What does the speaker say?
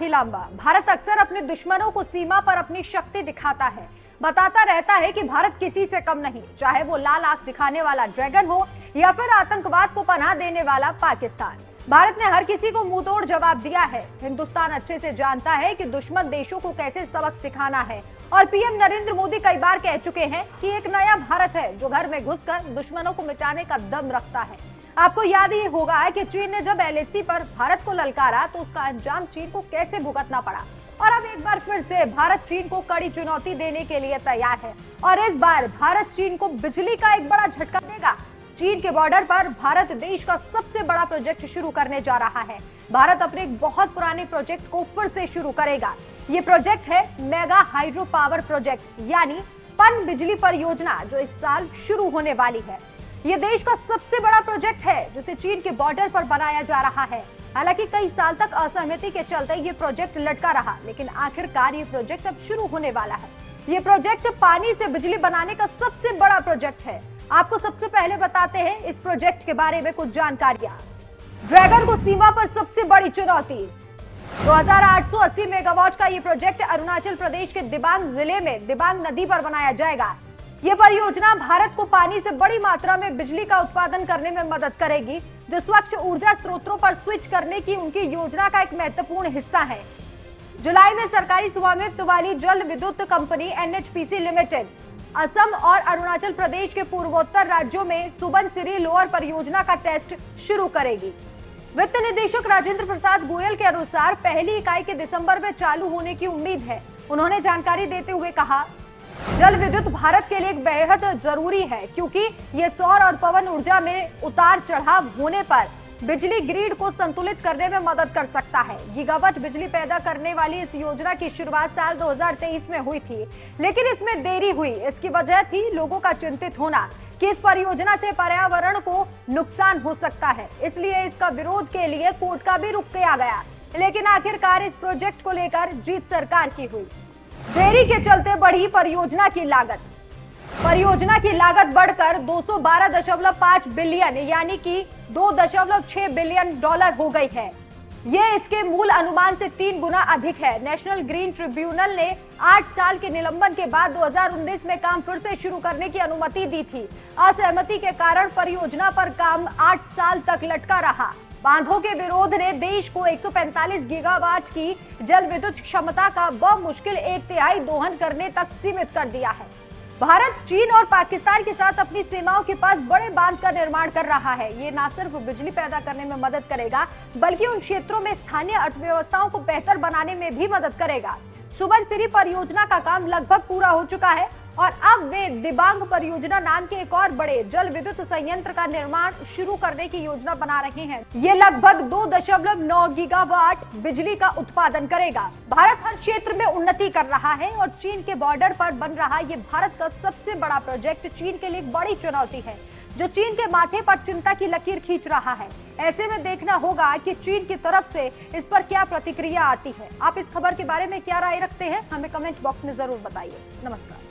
खिलांबा। भारत अक्सर अपने दुश्मनों को सीमा पर अपनी शक्ति दिखाता है, बताता रहता है कि भारत किसी से कम नहीं, चाहे वो लाल आंख दिखाने वाला ड्रैगन हो या फिर आतंकवाद को पनाह देने वाला पाकिस्तान। भारत ने हर किसी को मुंहतोड़ जवाब दिया है। हिंदुस्तान अच्छे से जानता है कि दुश्मन देशों को कैसे सबक सिखाना है और पीएम नरेंद्र मोदी कई बार कह चुके हैं कि एक नया भारत है जो घर में घुसकर दुश्मनों को मिटाने का दम रखता है। आपको याद ही होगा कि चीन ने जब एलएसी पर भारत को ललकारा तो उसका अंजाम चीन को कैसे भुगतना पड़ा, और अब एक बार फिर से भारत चीन को कड़ी चुनौती देने के लिए तैयार है और इस बार भारत चीन को बिजली का एक बड़ा झटका देगा। चीन के बॉर्डर पर भारत देश का सबसे बड़ा प्रोजेक्ट शुरू करने जा रहा है। भारत अपने एक बहुत पुराने प्रोजेक्ट को फिर से शुरू करेगा। ये प्रोजेक्ट है मेगा हाइड्रो पावर प्रोजेक्ट, यानी पन बिजली परियोजना, जो इस साल शुरू होने वाली है। ये देश का सबसे बड़ा प्रोजेक्ट है जिसे चीन के बॉर्डर पर बनाया जा रहा है। हालांकि कई साल तक असहमति के चलते ये प्रोजेक्ट लटका रहा, लेकिन आखिरकार ये प्रोजेक्ट अब शुरू होने वाला है। ये प्रोजेक्ट पानी से बिजली बनाने का सबसे बड़ा प्रोजेक्ट है। आपको सबसे पहले बताते हैं इस प्रोजेक्ट के बारे में कुछ जानकारियां। ड्रैगन को सीमा पर सबसे बड़ी चुनौती। 2880 मेगावाट का ये प्रोजेक्ट अरुणाचल प्रदेश के दिबांग जिले में दिबांग नदी पर बनाया जाएगा। ये परियोजना भारत को पानी से बड़ी मात्रा में बिजली का उत्पादन करने में मदद करेगी, जो स्वच्छ ऊर्जा स्रोतों पर स्विच करने की उनकी योजना का एक महत्वपूर्ण हिस्सा है। जुलाई में सरकारी स्वामित्व वाली जल विद्युत कंपनी एनएचपीसी लिमिटेड असम और अरुणाचल प्रदेश के पूर्वोत्तर राज्यों में सुबनसिरी लोअर परियोजना का टेस्ट शुरू करेगी। वित्त निदेशक राजेंद्र प्रसाद गोयल के अनुसार पहली इकाई के दिसंबर में चालू होने की उम्मीद है। उन्होंने जानकारी देते हुए कहा, जल विद्युत भारत के लिए बेहद जरूरी है क्योंकि ये सौर और पवन ऊर्जा में उतार चढ़ाव होने पर बिजली ग्रिड को संतुलित करने में मदद कर सकता है। गीगावाट बिजली पैदा करने वाली इस योजना की शुरुआत साल 2023 में हुई थी, लेकिन इसमें देरी हुई। इसकी वजह थी लोगों का चिंतित होना कि इस परियोजना से पर्यावरण को नुकसान हो सकता है, इसलिए इसका विरोध के लिए कोर्ट का भी रुख किया गया। लेकिन आखिरकार इस प्रोजेक्ट को लेकर जीत सरकार की हुई। देरी के चलते बढ़ी परियोजना की लागत। परियोजना की लागत बढ़कर 212.5 बिलियन यानी कि $2.6 बिलियन हो गई है। ये इसके मूल अनुमान से 3 गुना अधिक है। नेशनल ग्रीन ट्रिब्यूनल ने 8 साल के निलंबन के बाद 2019 में काम फिर से शुरू करने की अनुमति दी थी। असहमति के कारण परियोजना पर काम 8 साल तक लटका रहा। बांधों के विरोध ने देश को 145 गीगावाट की जल विद्युत क्षमता का बमुश्किल 1/3 दोहन करने तक सीमित कर दिया है। भारत चीन और पाकिस्तान के साथ अपनी सीमाओं के पास बड़े बांध का निर्माण कर रहा है। ये न सिर्फ बिजली पैदा करने में मदद करेगा, बल्कि उन क्षेत्रों में स्थानीय अर्थव्यवस्थाओं को बेहतर बनाने में भी मदद करेगा। सुबनसिरी परियोजना का काम लगभग पूरा हो चुका है और अब वे दिबांग परियोजना नाम के एक और बड़े जल विद्युत संयंत्र का निर्माण शुरू करने की योजना बना रहे हैं। ये लगभग 2.9 गीगावाट बिजली का उत्पादन करेगा। भारत हर क्षेत्र में उन्नति कर रहा है और चीन के बॉर्डर पर बन रहा ये भारत का सबसे बड़ा प्रोजेक्ट चीन के लिए एक बड़ी चुनौती है, जो चीन के माथे पर चिंता की लकीर खींच रहा है। ऐसे में देखना होगा कि चीन की तरफ से इस पर क्या प्रतिक्रिया आती है। आप इस खबर के बारे में क्या राय रखते हैं, हमें कमेंट बॉक्स में जरूर बताइए। नमस्कार।